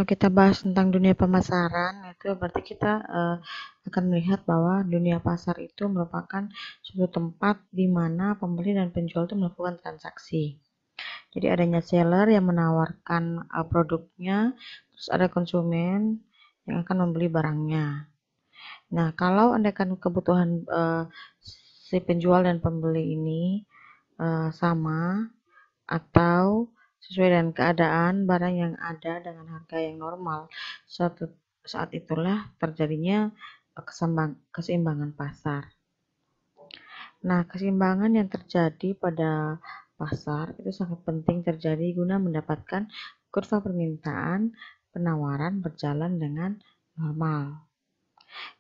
Kalau kita bahas tentang dunia pemasaran, itu berarti kita akan melihat bahwa dunia pasar itu merupakan suatu tempat di mana pembeli dan penjual itu melakukan transaksi. Jadi adanya seller yang menawarkan produknya, terus ada konsumen yang akan membeli barangnya. Nah, kalau andaikan kebutuhan si penjual dan pembeli ini sama, atau sesuai dengan keadaan barang yang ada dengan harga yang normal, saat itulah terjadinya keseimbangan pasar. Nah, keseimbangan yang terjadi pada pasar itu sangat penting terjadi guna mendapatkan kurva permintaan penawaran berjalan dengan normal.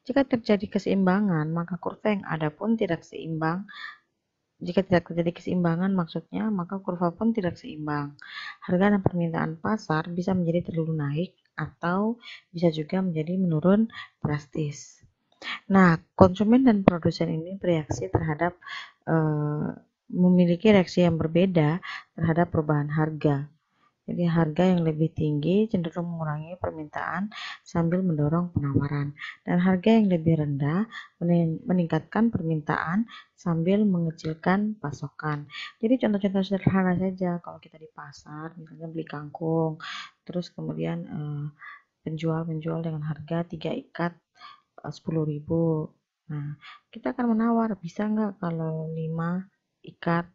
Jika terjadi keseimbangan, maka kurva yang ada pun tidak seimbang. Jika tidak terjadi keseimbangan maksudnya, maka kurva pun tidak seimbang. Harga dan permintaan pasar bisa menjadi terlalu naik atau bisa juga menjadi menurun drastis. Nah, konsumen dan produsen ini bereaksi terhadap memiliki reaksi yang berbeda terhadap perubahan harga. Jadi harga yang lebih tinggi cenderung mengurangi permintaan sambil mendorong penawaran, dan harga yang lebih rendah meningkatkan permintaan sambil mengecilkan pasokan. Jadi contoh-contoh sederhana saja, kalau kita di pasar misalnya beli kangkung, terus kemudian penjual dengan harga 3 ikat 10.000. Nah, kita akan menawar, bisa nggak kalau 5 ikat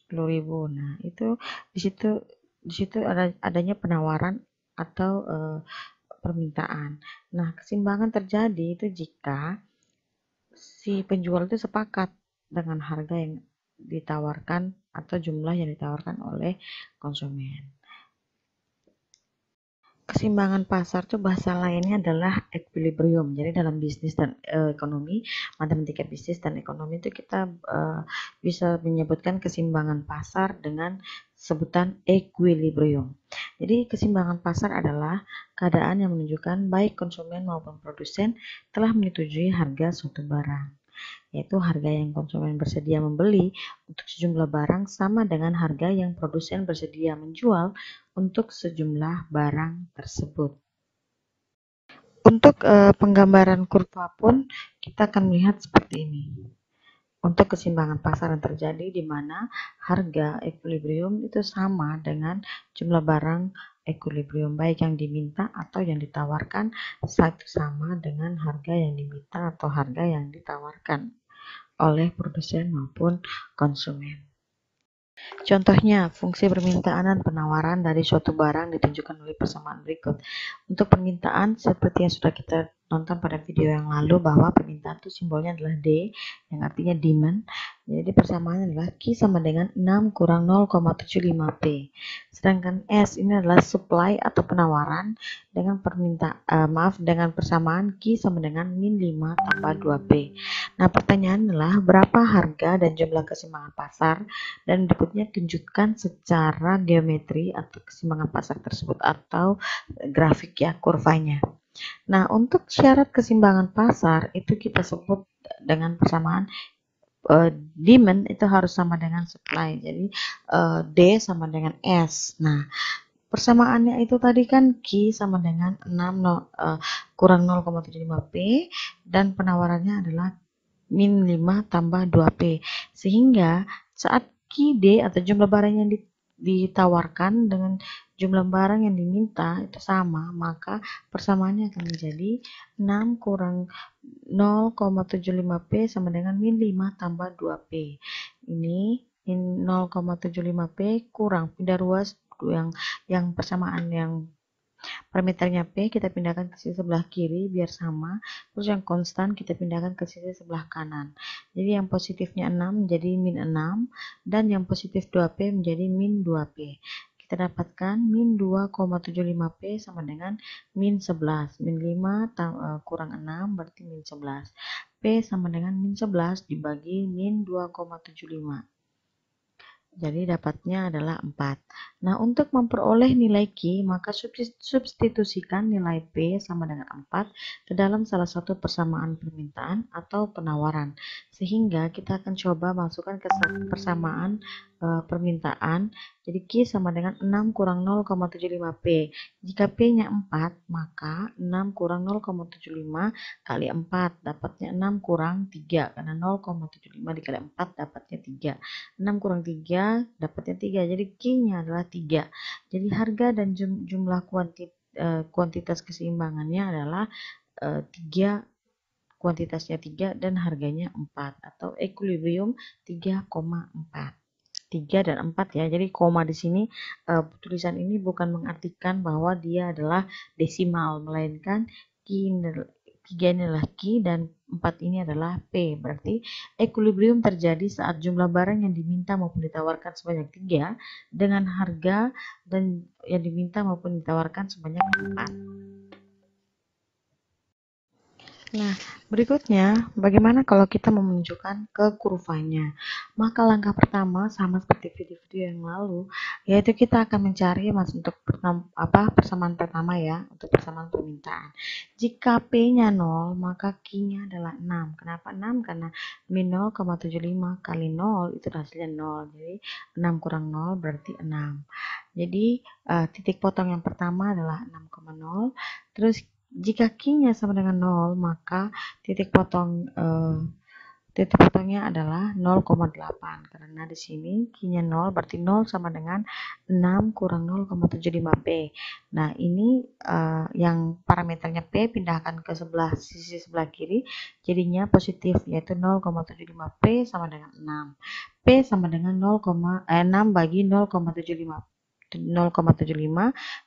10.000. Nah, itu di situ adanya penawaran atau permintaan. Nah, keseimbangan terjadi itu jika si penjual itu sepakat dengan harga yang ditawarkan atau jumlah yang ditawarkan oleh konsumen. Keseimbangan pasar itu bahasa lainnya adalah equilibrium. Jadi dalam bisnis dan ekonomi, matematika bisnis dan ekonomi itu kita bisa menyebutkan keseimbangan pasar dengan sebutan equilibrium. Jadi keseimbangan pasar adalah keadaan yang menunjukkan baik konsumen maupun produsen telah menyetujui harga suatu barang, yaitu harga yang konsumen bersedia membeli untuk sejumlah barang sama dengan harga yang produsen bersedia menjual untuk sejumlah barang tersebut. Untuk penggambaran kurva pun kita akan melihat seperti ini. Untuk keseimbangan pasar yang terjadi di mana harga equilibrium itu sama dengan jumlah barang equilibrium, baik yang diminta atau yang ditawarkan saat sama dengan harga yang diminta atau harga yang ditawarkan oleh produsen maupun konsumen. Contohnya, fungsi permintaan dan penawaran dari suatu barang ditunjukkan oleh persamaan berikut. Untuk permintaan, seperti yang sudah kita nonton pada video yang lalu, bahwa permintaan itu simbolnya adalah D, yang artinya demand. Jadi persamaannya adalah Q sama dengan 6 kurang 0,75P. Sedangkan S ini adalah supply atau penawaran dengan dengan persamaan Q sama dengan min 5 tambah 2P. Nah, pertanyaan adalah berapa harga dan jumlah keseimbangan pasar, dan berikutnya tunjukkan secara geometri atau keseimbangan pasar tersebut atau grafik ya, kurvanya. Nah, untuk syarat keseimbangan pasar itu kita sebut dengan persamaan demand itu harus sama dengan supply. Jadi D sama dengan S. Nah, persamaannya itu tadi kan Q sama dengan 6 kurang 0,75P dan penawarannya adalah min 5 tambah 2P. Sehingga saat QD atau jumlah barang yang ditawarkan dengan jumlah barang yang diminta itu sama, maka persamaannya akan menjadi 6 kurang 0,75P sama dengan min 5 tambah 2P. Ini min 0,75P kurang pindah ruas yang persamaan yang parameternya P kita pindahkan ke sisi sebelah kiri biar sama, terus yang konstan kita pindahkan ke sisi sebelah kanan. Jadi yang positifnya 6 menjadi min 6 dan yang positif 2P menjadi min 2P. Kita dapatkan min 2,75P sama dengan min 11. Min 5 kurang 6 berarti min 11. P sama dengan min 11 dibagi min 2,75. Jadi dapatnya adalah 4. Nah, untuk memperoleh nilai Q, maka substitusikan nilai P sama dengan 4 ke dalam salah satu persamaan permintaan atau penawaran. Sehingga kita akan coba masukkan ke persamaan permintaan. Jadi Q sama dengan 6 kurang 0,75 P. Jika P-nya 4, maka 6 kurang 0,75 kali 4 dapatnya 6 kurang 3, karena 0,75 dikali 4 dapatnya 3. 6 kurang 3 dapatnya 3, jadi Q-nya adalah 3. Jadi harga dan jumlah kuantitas keseimbangannya adalah 3, kuantitasnya 3 dan harganya 4, atau equilibrium 3,4. 3 dan 4 ya. Jadi koma di sini tulisan ini bukan mengartikan bahwa dia adalah desimal, melainkan 3 ini adalah Q dan 4 ini adalah P. Berarti equilibrium terjadi saat jumlah barang yang diminta maupun ditawarkan sebanyak 3 dengan harga dan yang diminta maupun ditawarkan sebanyak 4. Nah, berikutnya, bagaimana kalau kita menunjukkan ke kurvanya? Maka langkah pertama, sama seperti video-video yang lalu, yaitu kita akan mencari untuk persamaan pertama ya, untuk persamaan permintaan. Jika P-nya 0, maka Q-nya adalah 6. Kenapa 6? Karena min 0,75 kali 0 itu hasilnya 0. Jadi 6 kurang 0 berarti 6. Jadi titik potong yang pertama adalah 6,0. Terus jika Q-nya sama dengan 0, maka titik potongnya adalah 0,8. Karena di sini Q-nya 0, berarti 0 sama dengan 6 kurang 0,75 P. Nah, ini yang parameternya P pindahkan ke sisi sebelah kiri, jadinya positif, yaitu 0,75 P sama dengan 6. P sama dengan 6 bagi 0,75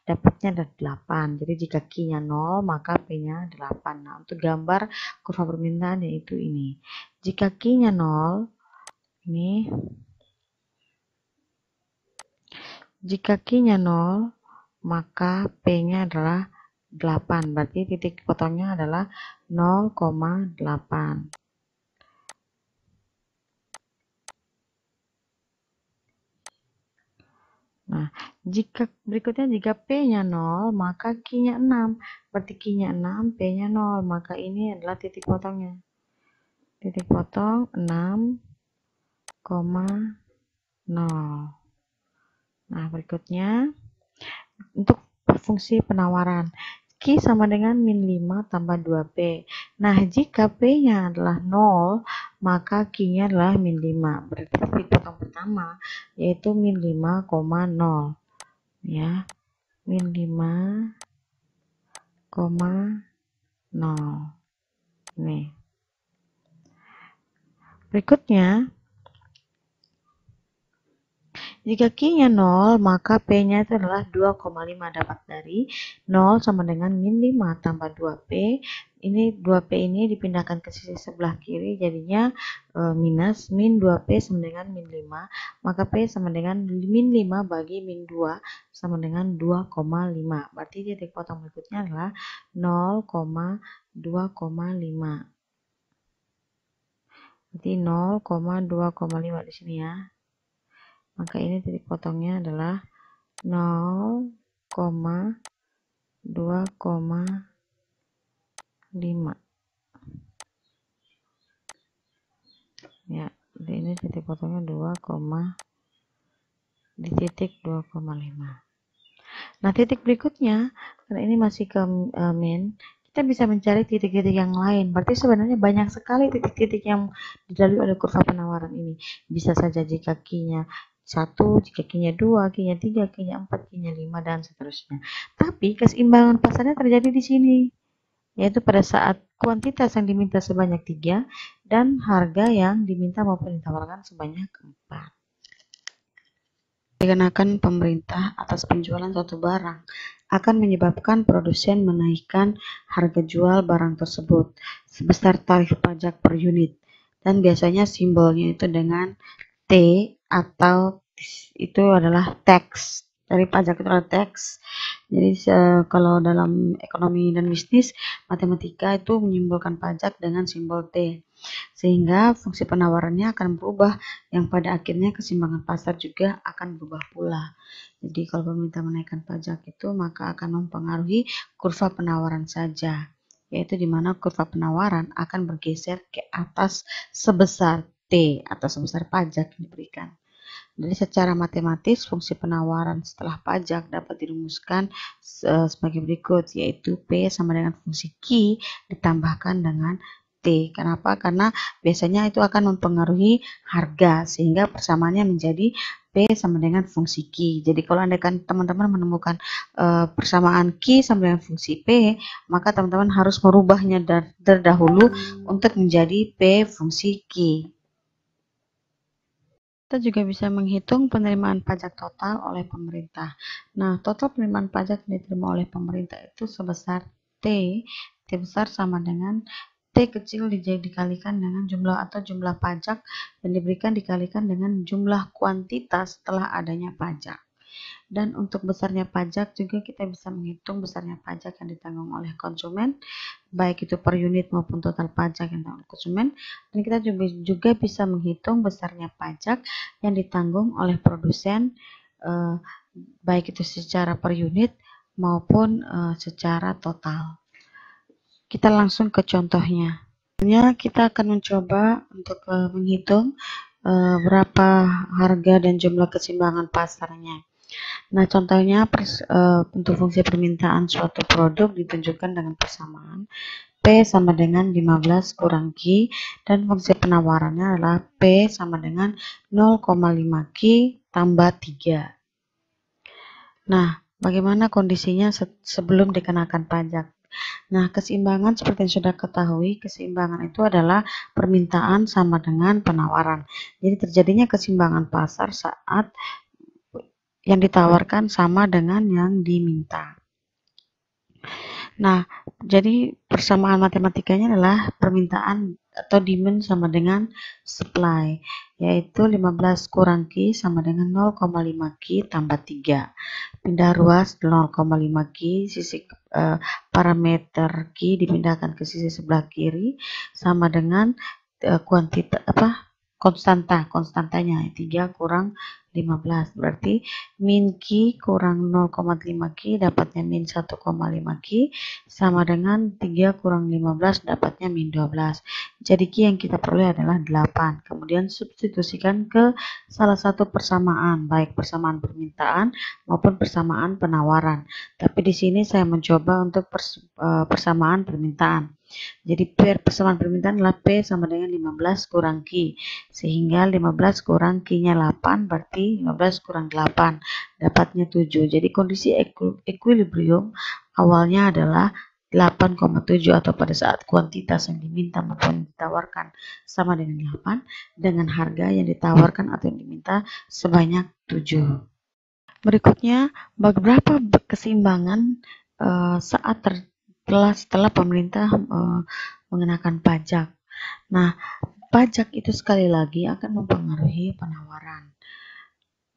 dapatnya ada 8. Jadi jika Q-nya 0, maka P-nya 8. Nah, untuk gambar kurva permintaan yaitu ini. Jika Q-nya 0, ini. Jika Q-nya 0, maka P-nya adalah 8. Berarti titik potongnya adalah 0,8. Nah, berikutnya jika P-nya 0, maka Q-nya 6. Berarti Q-nya 6, P-nya 0. Maka ini adalah titik potongnya. Titik potong 6,0. Nah, berikutnya untuk fungsi penawaran. Q sama dengan min 5 tambah 2P. Nah, jika P-nya adalah 0, maka Q-nya adalah min 5. Berarti titik potong pertama yaitu min 5,0. Ya, min 5,0. Nih. Berikutnya, jika Q-nya 0, maka P-nya itu adalah 2,5. Dapat dari 0 sama dengan min 5 tambah 2P. Ini 2P ini dipindahkan ke sisi sebelah kiri, jadinya minus min 2P sama dengan min 5. Maka P sama dengan min 5 bagi min 2 sama dengan 2,5. Berarti titik potong berikutnya adalah 0,2,5. Berarti 0,2,5 di sini ya. Maka ini titik potongnya adalah 0,2,5. Ya, ini titik potongnya 2, di titik 2,5. Nah, titik berikutnya, karena ini masih ke min, kita bisa mencari titik-titik yang lain. Berarti sebenarnya banyak sekali titik-titik yang dilalui oleh kurva penawaran ini. Bisa saja jika Q-nya 1, jika Q-nya 2, Q-nya 3, Q-nya 4, Q-nya 5, dan seterusnya. Tapi keseimbangan pasarnya terjadi di sini, yaitu pada saat kuantitas yang diminta sebanyak 3 dan harga yang diminta maupun ditawarkan sebanyak 4. Dikenakan pemerintah atas penjualan suatu barang akan menyebabkan produsen menaikkan harga jual barang tersebut sebesar tarif pajak per unit, dan biasanya simbolnya itu dengan T, atau itu adalah tax. Dari pajak itu adalah tax. Jadi kalau dalam ekonomi dan bisnis matematika itu menyimbolkan pajak dengan simbol T, sehingga fungsi penawarannya akan berubah, yang pada akhirnya keseimbangan pasar juga akan berubah pula. Jadi kalau pemerintah menaikkan pajak itu maka akan mempengaruhi kurva penawaran saja, yaitu di mana kurva penawaran akan bergeser ke atas sebesar T atau sebesar pajak yang diberikan. Jadi secara matematis fungsi penawaran setelah pajak dapat dirumuskan sebagai berikut, yaitu P sama dengan fungsi Q ditambahkan dengan T. Kenapa? Karena biasanya itu akan mempengaruhi harga, sehingga persamaannya menjadi P sama dengan fungsi Q. Jadi kalau teman-teman menemukan persamaan Q sama dengan fungsi P, maka teman-teman harus merubahnya terdahulu untuk menjadi P fungsi Q. Kita juga bisa menghitung penerimaan pajak total oleh pemerintah. Nah, total penerimaan pajak yang diterima oleh pemerintah itu sebesar T. T besar sama dengan T kecil dikalikan dengan jumlah pajak yang diberikan dikalikan dengan jumlah kuantitas setelah adanya pajak. Dan untuk besarnya pajak juga kita bisa menghitung besarnya pajak yang ditanggung oleh konsumen, baik itu per unit maupun total pajak yang ditanggung oleh konsumen. Dan kita juga bisa menghitung besarnya pajak yang ditanggung oleh produsen, baik itu secara per unit maupun secara total. Kita langsung ke contohnya. Kita akan mencoba untuk menghitung berapa harga dan jumlah keseimbangan pasarnya. Nah, contohnya untuk fungsi permintaan suatu produk ditunjukkan dengan persamaan P sama dengan 15 kurang Q, dan fungsi penawarannya adalah P sama dengan 0,5 Q tambah 3. Nah, bagaimana kondisinya sebelum dikenakan pajak? Nah, keseimbangan seperti yang sudah ketahui, keseimbangan itu adalah permintaan sama dengan penawaran. Jadi terjadinya keseimbangan pasar saat yang ditawarkan sama dengan yang diminta. Nah, jadi persamaan matematikanya adalah permintaan atau demand sama dengan supply, yaitu 15 kurang Q sama dengan 0,5 Q tambah 3. Pindah ruas 0,5 Q, sisi parameter Q dipindahkan ke sisi sebelah kiri sama dengan konstantanya 3 kurang 15, berarti min Q kurang 0,5 Q dapatnya min 1,5 Q sama dengan 3 kurang 15 dapatnya min 12. Jadi Q yang kita peroleh adalah 8. Kemudian substitusikan ke salah satu persamaan, baik persamaan permintaan maupun persamaan penawaran. Tapi di sini saya mencoba untuk persamaan permintaan. Jadi persamaan permintaan adalah P sama dengan 15 kurang Q. Sehingga 15 kurang Q-nya 8, berarti 15 kurang 8, dapatnya 7. Jadi kondisi equilibrium awalnya adalah 8,7 atau pada saat kuantitas yang diminta maupun ditawarkan sama dengan 8, dengan harga yang ditawarkan atau yang diminta sebanyak 7. Berikutnya, beberapa keseimbangan setelah pemerintah mengenakan pajak. Nah, pajak itu sekali lagi akan mempengaruhi penawaran.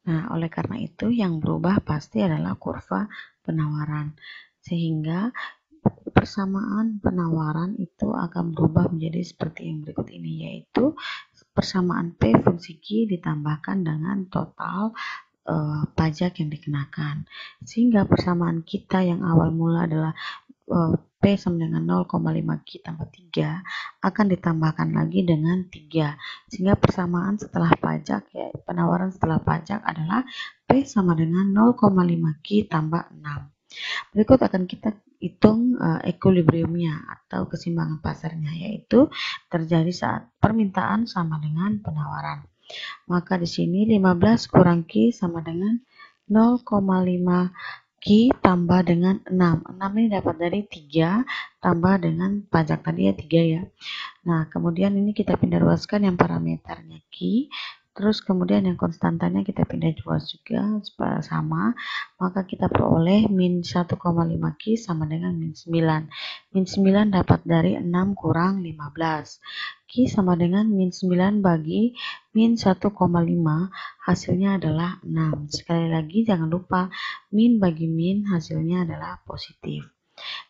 Nah, oleh karena itu yang berubah pasti adalah kurva penawaran. Sehingga persamaan penawaran itu akan berubah menjadi seperti yang berikut ini, yaitu persamaan P fungsi Q ditambahkan dengan total pajak yang dikenakan. Sehingga persamaan kita yang awal mula adalah P sama dengan 0,5 Q tambah 3 akan ditambahkan lagi dengan 3. Sehingga persamaan setelah pajak, ya penawaran setelah pajak adalah P sama dengan 0,5 Q tambah 6. Berikut akan kita hitung equilibriumnya atau keseimbangan pasarnya, yaitu terjadi saat permintaan sama dengan penawaran. Maka di sini 15 kurang Q sama dengan 0,5 Q tambah dengan 6. 6 ini dapat dari 3 tambah dengan pajak tadi ya 3 ya. Nah, kemudian ini kita pindah ruaskan yang parameternya Q. Terus kemudian yang konstantanya kita pindah ruas juga supaya sama. Maka kita peroleh min 1,5 Q sama dengan min 9. Min 9 dapat dari 6 kurang 15. Q sama dengan min 9 bagi min 1,5, hasilnya adalah 6. Sekali lagi jangan lupa min bagi min hasilnya adalah positif.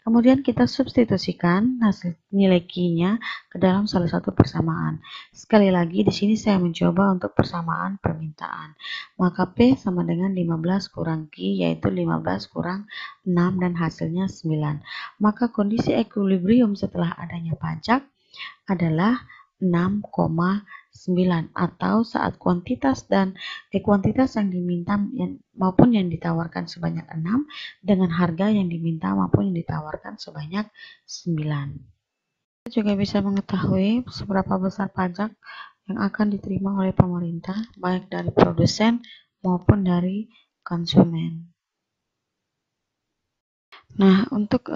Kemudian kita substitusikan hasil nilai Q-nya ke dalam salah satu persamaan. Sekali lagi di sini saya mencoba untuk persamaan permintaan. Maka P sama dengan 15 kurang Q, yaitu 15 kurang 6 dan hasilnya 9. Maka kondisi equilibrium setelah adanya pajak adalah 6,9. 9, atau saat kuantitas yang diminta maupun yang ditawarkan sebanyak 6 dengan harga yang diminta maupun yang ditawarkan sebanyak 9. Kita juga bisa mengetahui seberapa besar pajak yang akan diterima oleh pemerintah, baik dari produsen maupun dari konsumen. Nah, untuk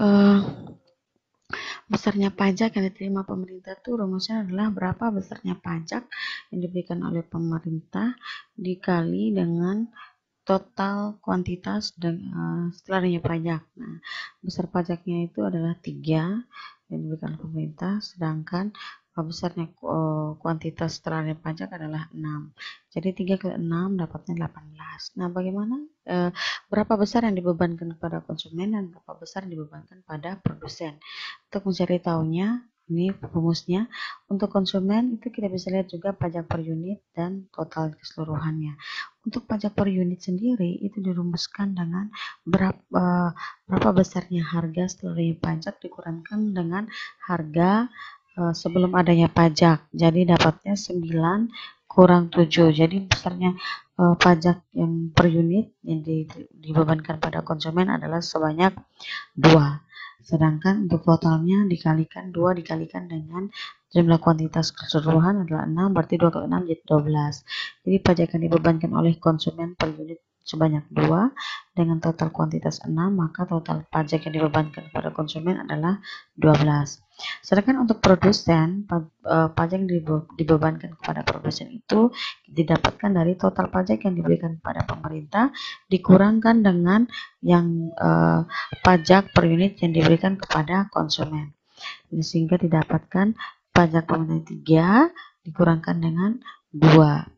besarnya pajak yang diterima pemerintah itu rumusnya adalah berapa besarnya pajak yang diberikan oleh pemerintah dikali dengan total kuantitas setelah adanya pajak. Nah, besar pajaknya itu adalah 3 yang diberikan oleh pemerintah, sedangkan besarnya kuantitas setelah adanya pajak adalah 6. Jadi 3 kali 6 dapatnya 18. Nah, bagaimana berapa besar yang dibebankan kepada konsumen dan berapa besar yang dibebankan pada produsen? Untuk mencari tahunya, ini rumusnya. Untuk konsumen itu kita bisa lihat juga pajak per unit dan total keseluruhannya. Untuk pajak per unit sendiri itu dirumuskan dengan berapa besarnya harga setelah adanya pajak dikurangkan dengan harga sebelum adanya pajak. Jadi dapatnya 9 kurang 7. Jadi besarnya pajak yang per unit yang dibebankan pada konsumen adalah sebanyak 2. Sedangkan untuk totalnya dikalikan 2 dikalikan dengan jumlah kuantitas keseluruhan adalah 6, berarti 2 kali 6 jadi 12. Jadi pajak yang dibebankan oleh konsumen per unit sebanyak 2 dengan total kuantitas 6, maka total pajak yang dibebankan kepada konsumen adalah 12. Sedangkan untuk produsen, pajak yang dibebankan kepada produsen itu didapatkan dari total pajak yang diberikan kepada pemerintah dikurangkan dengan yang pajak per unit yang diberikan kepada konsumen. Sehingga didapatkan pajak pemerintah 3 dikurangkan dengan 2.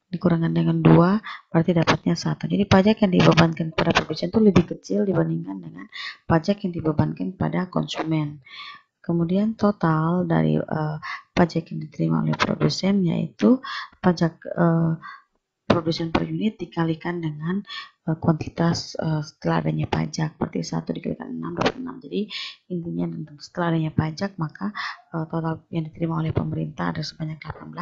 Dikurangkan dengan 2 berarti dapatnya 1. Jadi pajak yang dibebankan kepada produsen itu lebih kecil dibandingkan dengan pajak yang dibebankan pada konsumen. Kemudian total dari pajak yang diterima oleh produsen yaitu pajak produsen per unit dikalikan dengan kuantitas setelah adanya pajak. Berarti 1 dikalikan 6 dapat 6. Jadi intinya setelah adanya pajak maka total yang diterima oleh pemerintah ada sebanyak 18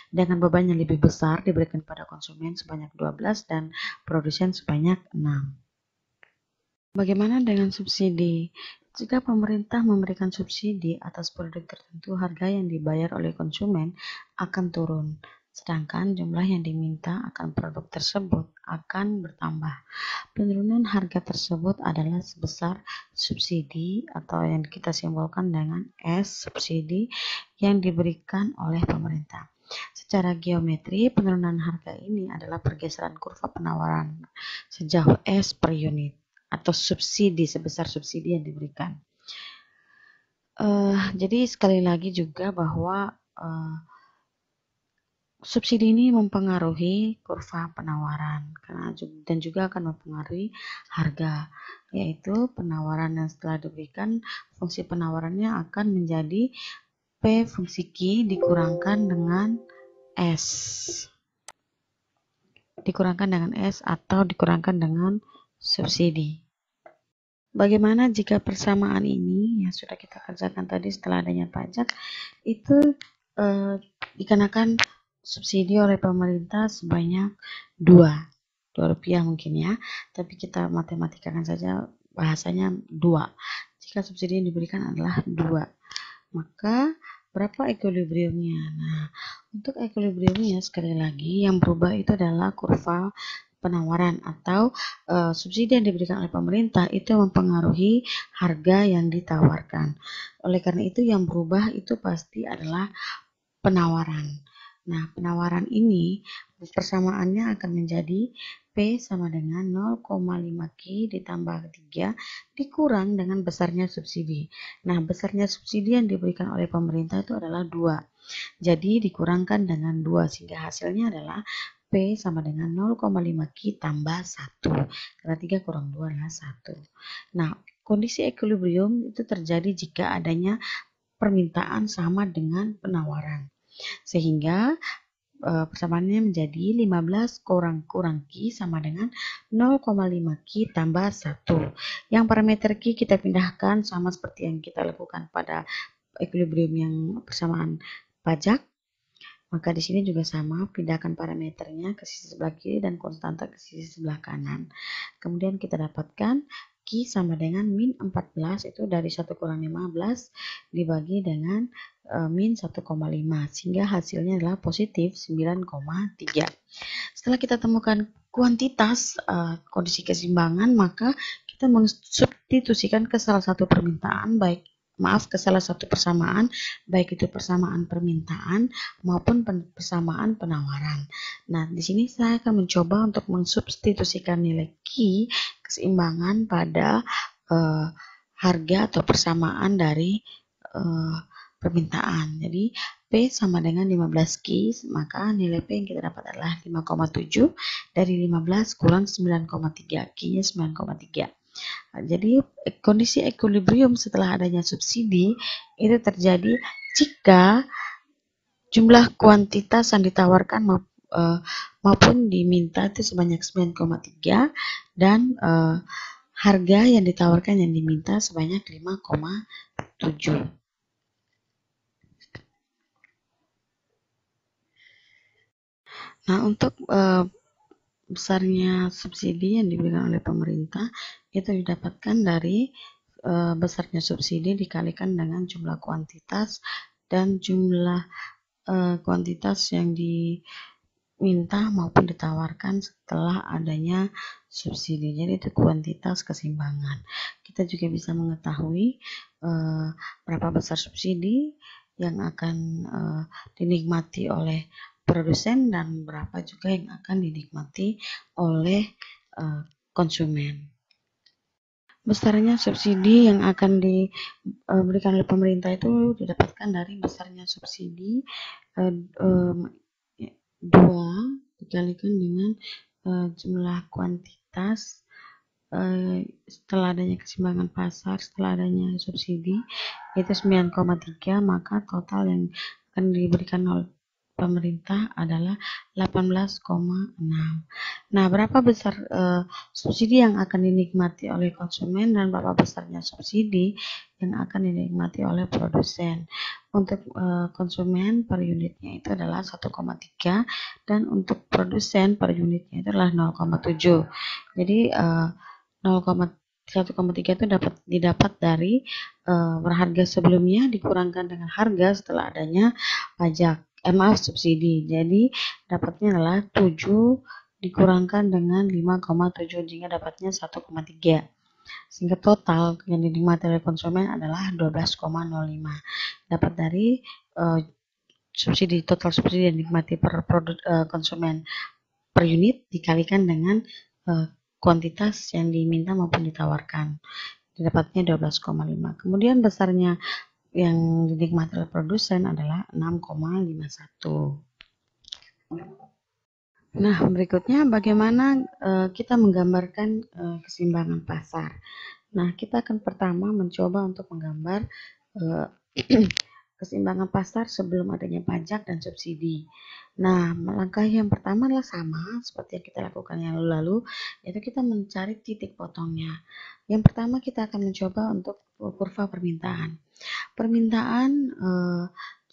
dengan beban yang lebih besar diberikan pada konsumen sebanyak 12 dan produsen sebanyak 6. Bagaimana dengan subsidi? Jika pemerintah memberikan subsidi atas produk tertentu, harga yang dibayar oleh konsumen akan turun, sedangkan jumlah yang diminta akan produk tersebut akan bertambah. Penurunan harga tersebut adalah sebesar subsidi atau yang kita simbolkan dengan S subsidi yang diberikan oleh pemerintah. Secara geometri, penurunan harga ini adalah pergeseran kurva penawaran sejauh S per unit atau subsidi sebesar subsidi yang diberikan. Jadi sekali lagi juga bahwa subsidi ini mempengaruhi kurva penawaran dan juga akan mempengaruhi harga, yaitu penawaran yang setelah diberikan fungsi penawarannya akan menjadi P fungsi Q dikurangkan dengan S. Dikurangkan dengan S atau dikurangkan dengan subsidi. Bagaimana jika persamaan ini yang sudah kita kerjakan tadi setelah adanya pajak itu dikenakan subsidi oleh pemerintah sebanyak 2 rupiah mungkin ya, tapi kita matematikakan saja bahasanya 2. Jika subsidi yang diberikan adalah 2, maka berapa equilibriumnya? Nah, untuk equilibriumnya sekali lagi yang berubah itu adalah kurva penawaran atau subsidi yang diberikan oleh pemerintah itu mempengaruhi harga yang ditawarkan. Oleh karena itu yang berubah itu pasti adalah penawaran. Nah, penawaran ini persamaannya akan menjadi P sama dengan 0,5 Q ditambah 3 dikurang dengan besarnya subsidi. Nah, besarnya subsidi yang diberikan oleh pemerintah itu adalah 2. Jadi dikurangkan dengan 2 sehingga hasilnya adalah P sama dengan 0,5 Q tambah 1. Karena 3 kurang 2 adalah 1. Nah, kondisi equilibrium itu terjadi jika adanya permintaan sama dengan penawaran. Sehingga persamaannya menjadi 15 kurang Q sama dengan 0,5 Q tambah 1. Yang parameter Q kita pindahkan sama seperti yang kita lakukan pada equilibrium yang persamaan pajak. Maka di sini juga sama, pindahkan parameternya ke sisi sebelah kiri dan konstanta ke sisi sebelah kanan. Kemudian kita dapatkan Q sama dengan min 14, itu dari 1 kurang 15 dibagi dengan min 1,5, sehingga hasilnya adalah positif 9,3. Setelah kita temukan kuantitas kondisi keseimbangan, maka kita mensubstitusikan ke salah satu permintaan, ke salah satu persamaan, baik itu persamaan permintaan maupun persamaan penawaran. Nah, di sini saya akan mencoba untuk mensubstitusikan nilai Q keseimbangan pada harga atau persamaan dari permintaan. Jadi P sama dengan 15 Q, maka nilai P yang kita dapat adalah 5,7 dari 15 kurang 9,3, Q-nya 9,3. Jadi kondisi equilibrium setelah adanya subsidi itu terjadi jika jumlah kuantitas yang ditawarkan maupun diminta itu sebanyak 9,3 dan harga yang ditawarkan yang diminta sebanyak 5,7. Nah, untuk besarnya subsidi yang diberikan oleh pemerintah itu didapatkan dari besarnya subsidi dikalikan dengan jumlah kuantitas dan jumlah kuantitas yang diminta maupun ditawarkan setelah adanya subsidi. Jadi itu kuantitas keseimbangan. Kita juga bisa mengetahui berapa besar subsidi yang akan dinikmati oleh produsen dan berapa juga yang akan dinikmati oleh konsumen. Besarnya subsidi yang akan diberikan oleh pemerintah itu didapatkan dari besarnya subsidi 2 dikalikan dengan jumlah kuantitas setelah adanya keseimbangan pasar, setelah adanya subsidi itu 9,3, maka total yang akan diberikan oleh pemerintah adalah 18,6. Nah, berapa besar subsidi yang akan dinikmati oleh konsumen dan berapa besarnya subsidi yang akan dinikmati oleh produsen. Untuk konsumen per unitnya itu adalah 1,3 dan untuk produsen per unitnya itu adalah 0,7. Jadi 1,3 itu didapat dari harga sebelumnya dikurangkan dengan harga setelah adanya pajak. Subsidi. Jadi dapatnya adalah 7 dikurangkan dengan 5,7 sehingga dapatnya 1,3. Sehingga total yang dinikmati oleh konsumen adalah 12,05. Dapat dari total subsidi yang dinikmati per konsumen per unit dikalikan dengan kuantitas yang diminta maupun ditawarkan. Dapatnya 12,5. Kemudian besarnya yang dinikmati oleh produsen adalah 6,51. Nah, berikutnya bagaimana kita menggambarkan keseimbangan pasar. Nah, kita akan pertama mencoba untuk menggambar keseimbangan pasar sebelum adanya pajak dan subsidi. Nah, langkah yang pertama adalah sama seperti yang kita lakukan yang lalu, yaitu kita mencari titik potongnya. Yang pertama kita akan mencoba untuk kurva permintaan. Permintaan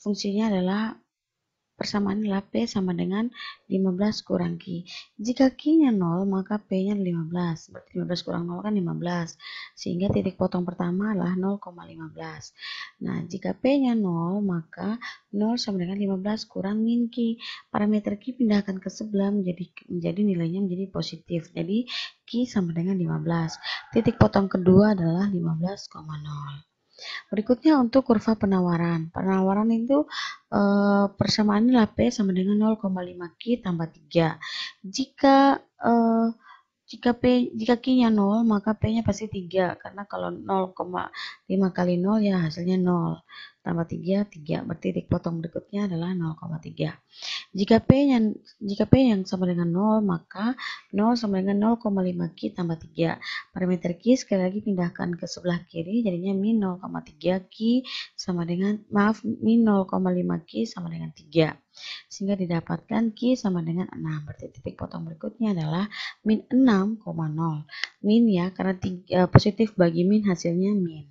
fungsinya adalah persamaan adalah P sama dengan 15 kurang Q. Jika Q-nya 0, maka P-nya 15. Berarti 15 kurang 0 kan 15. Sehingga titik potong pertama adalah 0,15. Nah, jika P-nya 0, maka 0 sama dengan 15 kurang min Q. Parameter Q pindahkan ke sebelah menjadi nilainya menjadi positif. Jadi Q sama dengan 15. Titik potong kedua adalah 15,0. Berikutnya untuk kurva penawaran. Penawaran itu persamaannya P sama dengan 0,5 Q tambah 3. Jika Q-nya 0, maka P-nya pasti 3. Karena kalau 0,5 kali 0 ya hasilnya 0. Tambah 3, 3. Berarti titik potong berikutnya adalah 0,3. Jika P yang sama dengan 0, maka 0 sama dengan 0,5 Q tambah 3. Parameter Q sekali lagi pindahkan ke sebelah kiri, jadinya min 0,3 Q sama dengan, min 0,5 Q sama dengan 3. Sehingga didapatkan Q sama dengan 6. Berarti titik potong berikutnya adalah min 6,0. Min ya, karena positif bagi min hasilnya min.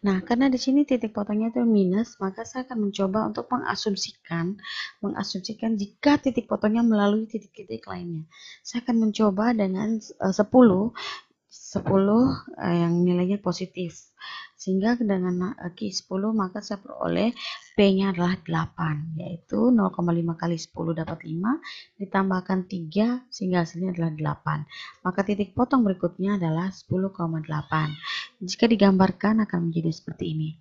Nah, karena di sini titik potongnya itu minus, maka saya akan mencoba untuk mengasumsikan jika titik potongnya melalui titik-titik lainnya. Saya akan mencoba dengan 10 yang nilainya positif. Sehingga dengan Q 10 maka saya peroleh P-nya adalah 8, yaitu 0,5 kali 10 dapat 5, ditambahkan 3 sehingga hasilnya adalah 8. Maka titik potong berikutnya adalah 10,8. Jika digambarkan akan menjadi seperti ini.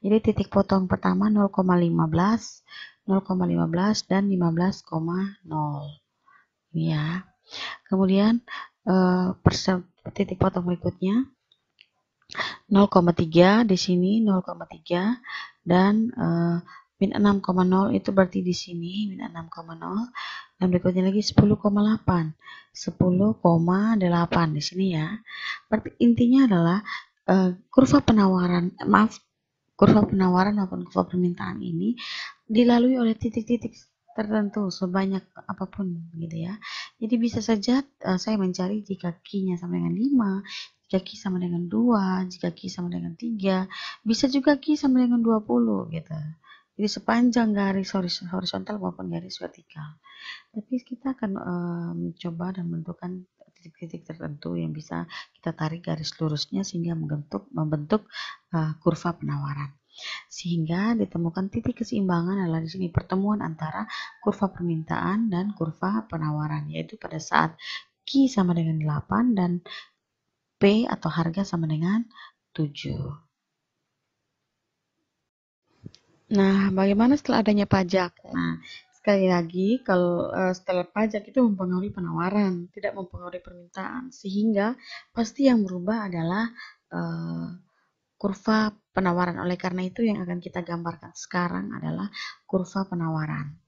Jadi titik potong pertama 0,15, 0,15 dan 15,0. Ini ya. Kemudian titik potong berikutnya 0,3 di sini 0,3 dan min 6,0 itu berarti di sini min 6,0 dan berikutnya lagi 10,8 10,8 di sini ya. Berarti intinya adalah kurva penawaran maupun kurva permintaan ini dilalui oleh titik-titik tertentu sebanyak apapun gitu ya. Jadi bisa saja saya mencari jika Q-nya sama dengan 5, jika Q sama dengan 2, jika Q sama dengan 3, bisa juga Q sama dengan 20 gitu. Jadi sepanjang garis horizontal maupun garis vertikal. Tapi kita akan mencoba dan menentukan titik-titik tertentu yang bisa kita tarik garis lurusnya sehingga membentuk kurva penawaran. Sehingga ditemukan titik keseimbangan adalah di sini pertemuan antara kurva permintaan dan kurva penawaran, yaitu pada saat Q sama dengan 8 dan P atau harga sama dengan 7. Nah, bagaimana setelah adanya pajak? Nah, sekali lagi, kalau setelah pajak itu mempengaruhi penawaran, tidak mempengaruhi permintaan, sehingga pasti yang berubah adalah kurva penawaran. Oleh karena itu yang akan kita gambarkan sekarang adalah kurva penawaran.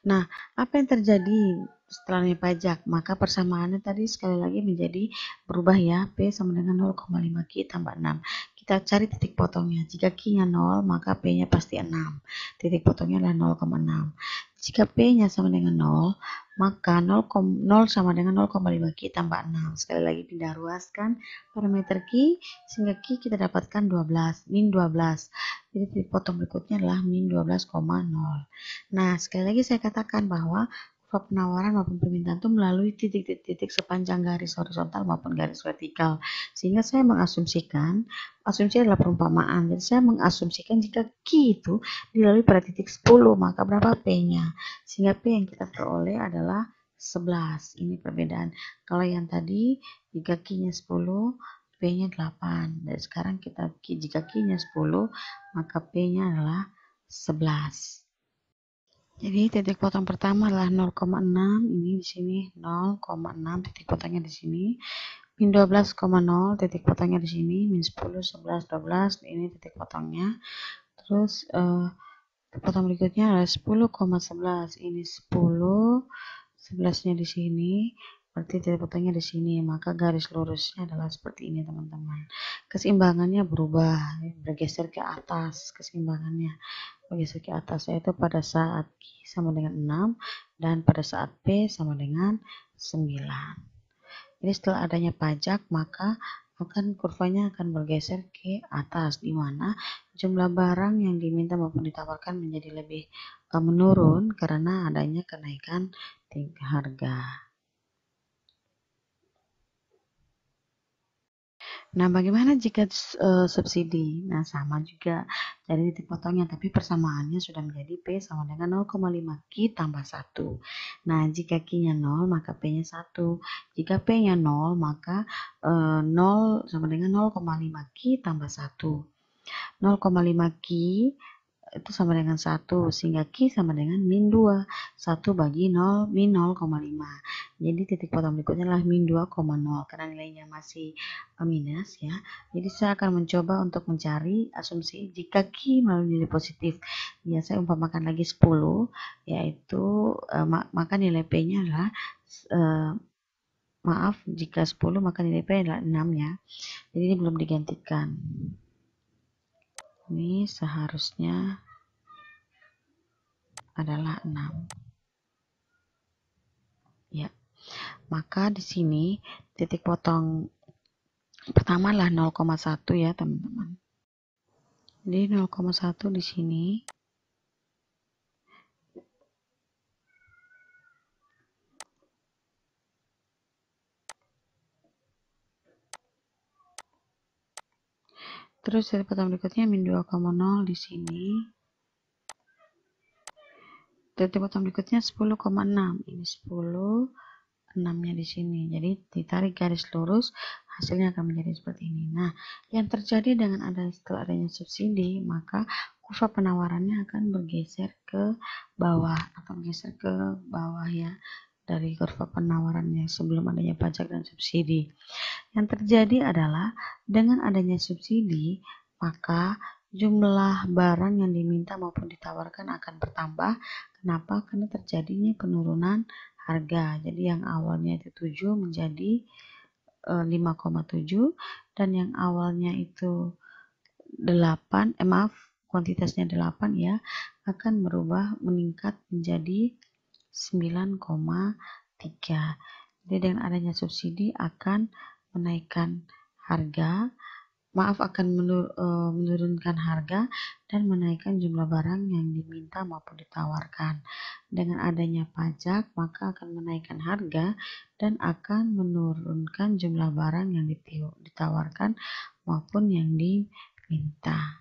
Nah, apa yang terjadi setelah naik pajak? Maka persamaannya tadi sekali lagi menjadi berubah ya. P sama dengan 0,5 Q tambah 6. Kita cari titik potongnya. Jika Q-nya 0, maka P-nya pasti 6. Titik potongnya adalah 0,6. Jika P-nya sama dengan 0, maka 0 sama dengan 0,5 Q tambah 6. Sekali lagi pindah ruaskan parameter Q, sehingga Q kita dapatkan 12, min 12. Jadi titik potong berikutnya adalah min 12,0. Nah, sekali lagi saya katakan bahwa kurva penawaran maupun permintaan itu melalui titik-titik sepanjang garis horizontal maupun garis vertikal. Sehingga saya mengasumsikan, asumsi adalah perumpamaan. Jadi saya mengasumsikan jika Q itu dilalui pada titik 10, maka berapa P-nya? Sehingga P yang kita peroleh adalah 11. Ini perbedaan. Kalau yang tadi, jika Q-nya 10, P-nya 8. Dan sekarang jika Q-nya 10, maka P-nya adalah 11. Jadi titik potong pertama adalah 0,6, ini di sini 0,6 titik potongnya di sini. Min 12,0 titik potongnya di sini, min 10, 11, 12 ini titik potongnya. Terus titik potong berikutnya adalah 10,11, ini 10, 11-nya di sini. Berarti titik potongnya di sini, maka garis lurusnya adalah seperti ini teman-teman. Keseimbangannya berubah, bergeser ke atas keseimbangannya. Bergeser ke atas yaitu pada saat Q sama dengan 6 dan pada saat P sama dengan 9. Jadi setelah adanya pajak maka kurvanya akan bergeser ke atas, di mana jumlah barang yang diminta maupun ditawarkan menjadi lebih menurun karena adanya kenaikan tingkat harga. Nah, bagaimana jika subsidi? Nah, sama juga dari titik potongnya, tapi persamaannya sudah menjadi P sama dengan 0,5 Q tambah 1. Nah, jika Q-nya 0, maka P-nya 1. Jika P-nya 0, maka 0 sama dengan 0,5 Q tambah 1. 0,5 Q itu sama dengan 1, sehingga Q sama dengan min 2. 1 bagi 0, min 0,5. Jadi titik potong berikutnya adalah min 2,0, karena nilainya masih minus ya. Jadi saya akan mencoba untuk mencari asumsi jika Q melalui nilai positif. Ya, saya umpamakan lagi 10, yaitu maka nilai P-nya adalah maaf, jika 10 maka nilai P adalah 6 ya. Jadi ini belum digantikan. Ini seharusnya adalah 6. Ya. Maka di sini titik potong pertama adalah 0,1 ya, teman-teman. Jadi 0,1 di sini. Terus dari potong berikutnya min 2,0 di sini. Dari potong berikutnya 10,6. Ini 10, 6-nya di sini. Jadi ditarik garis lurus, hasilnya akan menjadi seperti ini. Nah, yang terjadi dengan setelah adanya subsidi, maka kurva penawarannya akan bergeser ke bawah atau bergeser ke bawah ya, dari kurva penawarannya sebelum adanya pajak dan subsidi. Yang terjadi adalah dengan adanya subsidi, maka jumlah barang yang diminta maupun ditawarkan akan bertambah. Kenapa? Karena terjadinya penurunan harga. Jadi yang awalnya itu 7 menjadi 5,7, dan yang awalnya itu 8, kuantitasnya 8 ya, akan berubah meningkat menjadi 9,3. Jadi dengan adanya subsidi akan menaikkan harga, akan menurunkan harga dan menaikkan jumlah barang yang diminta maupun ditawarkan. Dengan adanya pajak, maka akan menaikkan harga dan akan menurunkan jumlah barang yang ditawarkan maupun yang diminta.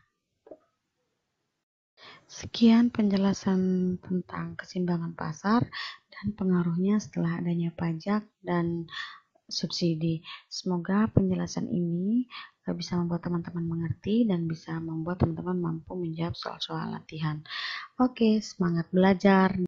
Sekian penjelasan tentang keseimbangan pasar dan pengaruhnya setelah adanya pajak dan subsidi. Semoga penjelasan ini bisa membuat teman-teman mengerti dan bisa membuat teman-teman mampu menjawab soal-soal latihan. Oke, semangat belajar.